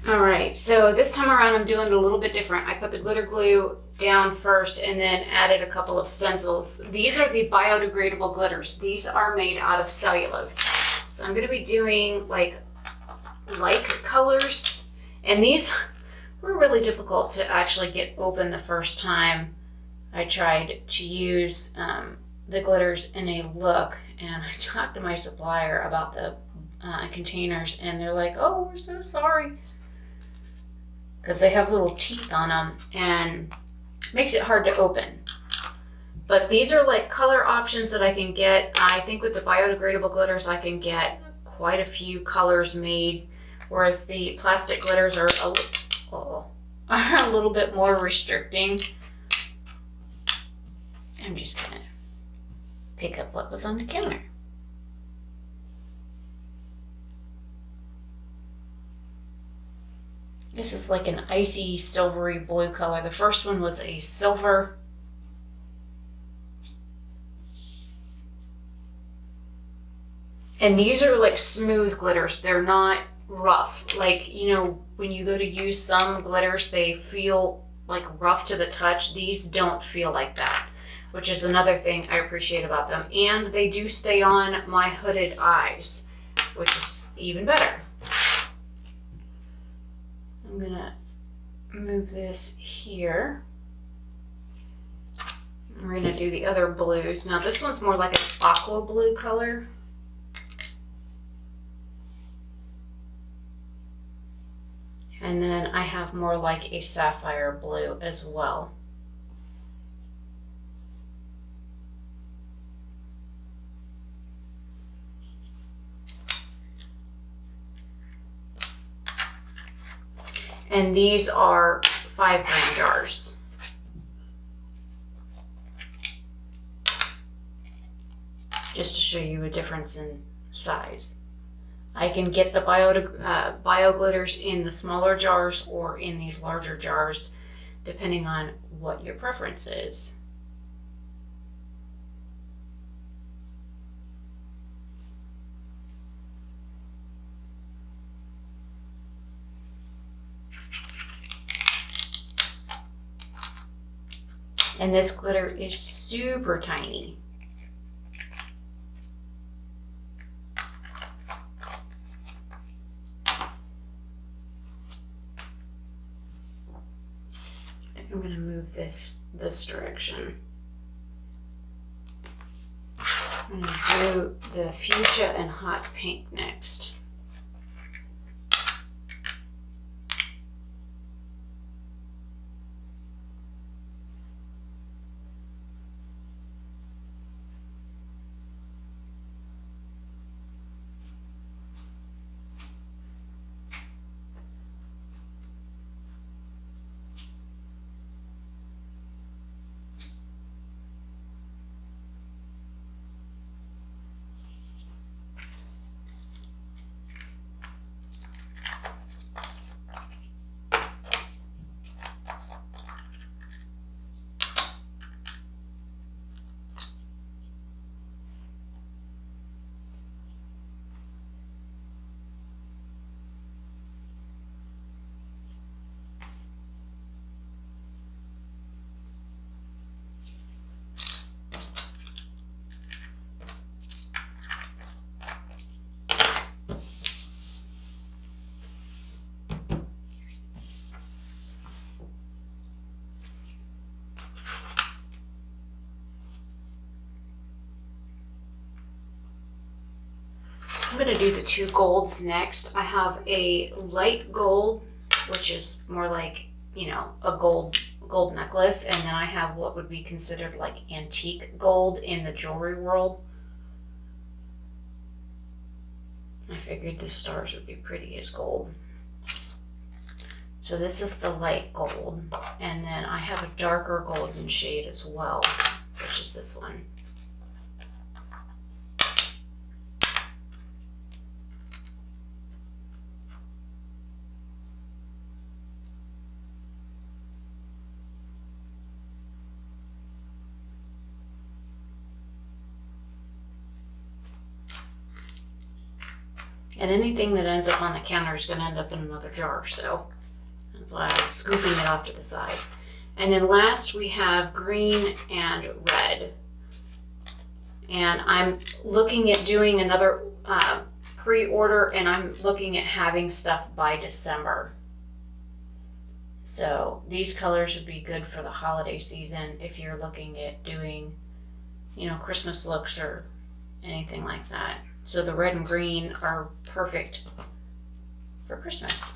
All right, so this time around I'm doing it a little bit different. I put the glitter glue down first and then added a couple of stencils. These are the biodegradable glitters. These are made out of cellulose. So I'm gonna be doing like colors, and these were really difficult to actually get open the first time I tried to use the glitters in a look, and I talked to my supplier about the containers, and they're like, oh, we're so sorry, because they have little teeth on them and makes it hard to open. But these are like color options that I can get. I think with the biodegradable glitters I can get quite a few colors made, whereas the plastic glitters are a little bit more restricting. I'm just gonna pick up what was on the counter. This is like an icy silvery blue color. The first one was a silver. And these are like smooth glitters. They're not rough. Like, you know, when you go to use some glitters, they feel like rough to the touch. These don't feel like that, which is another thing I appreciate about them. And they do stay on my hooded eyes, which is even better. I'm gonna move this here. We're gonna do the other blues. Now this one's more like an aqua blue color. And then I have more like a sapphire blue as well. And these are 5 gram jars. Just to show you a difference in size. I can get the bio glitters in the smaller jars or in these larger jars, depending on what your preference is. And this glitter is super tiny. I'm going to move this direction. I'm going to do the fuchsia and hot pink next. I'm going to do the 2 golds next. I have a light gold, which is more like, you know, a gold necklace, and then I have what would be considered like antique gold in the jewelry world. I figured the stars would be pretty as gold. So this is the light gold, and then I have a darker golden shade as well, which is this one. And anything that ends up on the counter is going to end up in another jar, so that's why I'm scooping it off to the side. And then last we have green and red. And I'm looking at doing another pre-order, and I'm looking at having stuff by December. So these colors would be good for the holiday season if you're looking at doing, you know, Christmas looks or anything like that. So the red and green are perfect for Christmas.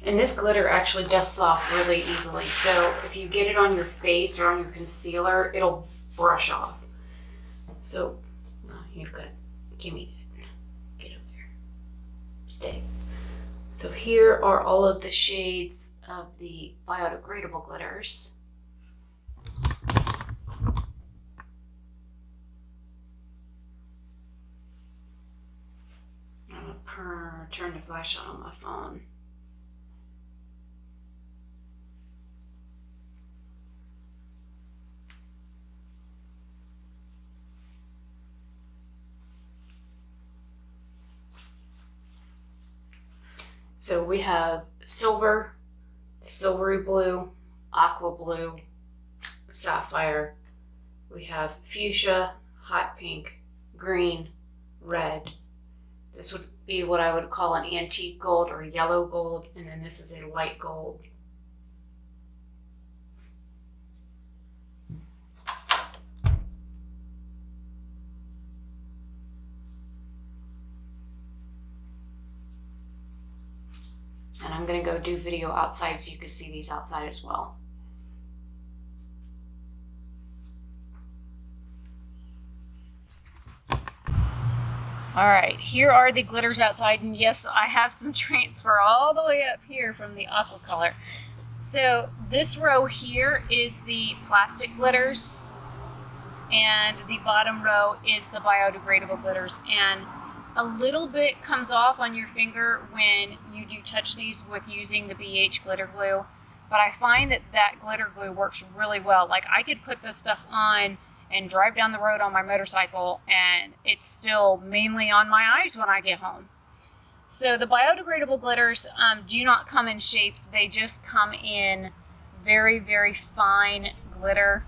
And this glitter actually dusts off really easily. So if you get it on your face or on your concealer, it'll brush off. So, well, you've got, give me that. Get up there. Stay. So here are all of the shades of the biodegradable glitters. I'm gonna turn the flash on my phone. So we have silver, silvery blue, aqua blue, sapphire. We have fuchsia, hot pink, green, red. This would be what I would call an antique gold or yellow gold, and then this is a light gold. And I'm going to go do video outside so you can see these outside as well. All right, here are the glitters outside, and yes, I have some transfer all the way up here from the aqua color. So this row here is the plastic glitters, and the bottom row is the biodegradable glitters, and a little bit comes off on your finger when you do touch these with using the BH glitter glue, but I find that that glitter glue works really well. Like, I could put this stuff on and drive down the road on my motorcycle, and it's still mainly on my eyes when I get home. So the biodegradable glitters do not come in shapes. They just come in very, very fine glitter.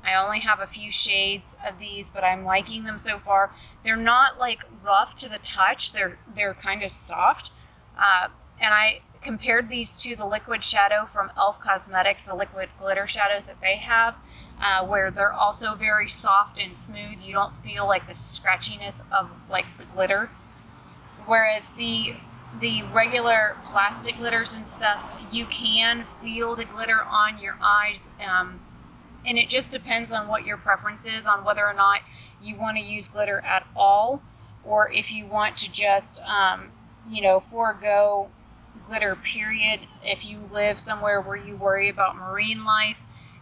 I only have a few shades of these, but I'm liking them so far. They're not like rough to the touch. They're kind of soft. And I compared these to the liquid shadow from e.l.f. Cosmetics, the liquid glitter shadows that they have, where they're also very soft and smooth. You don't feel like the scratchiness of like the glitter. Whereas the regular plastic glitters and stuff, you can feel the glitter on your eyes. And it just depends on what your preference is on whether or not you want to use glitter at all, or if you want to just, forego glitter, period. If you live somewhere where you worry about marine life,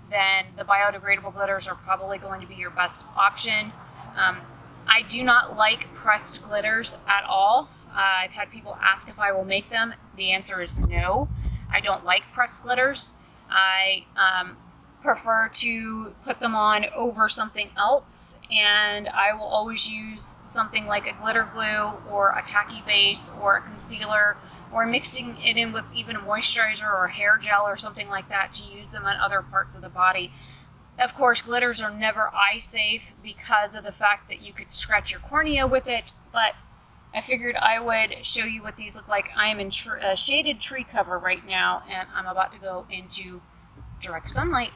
then the biodegradable glitters are probably going to be your best option. I do not like pressed glitters at all. I've had people ask if I will make them. The answer is no. I don't like pressed glitters. I prefer to put them on over something else, and I will always use something like a glitter glue or a tacky base or a concealer, or mixing it in with even a moisturizer or a hair gel or something like that to use them on other parts of the body. Of course, glitters are never eye safe because of the fact that you could scratch your cornea with it, but I figured I would show you what these look like. I am in shaded tree cover right now, and I'm about to go into direct sunlight.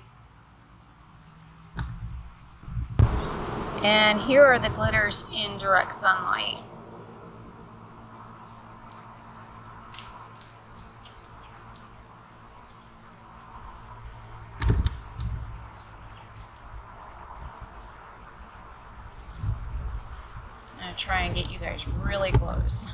And here are the glitters in direct sunlight. I'm gonna try and get you guys really close.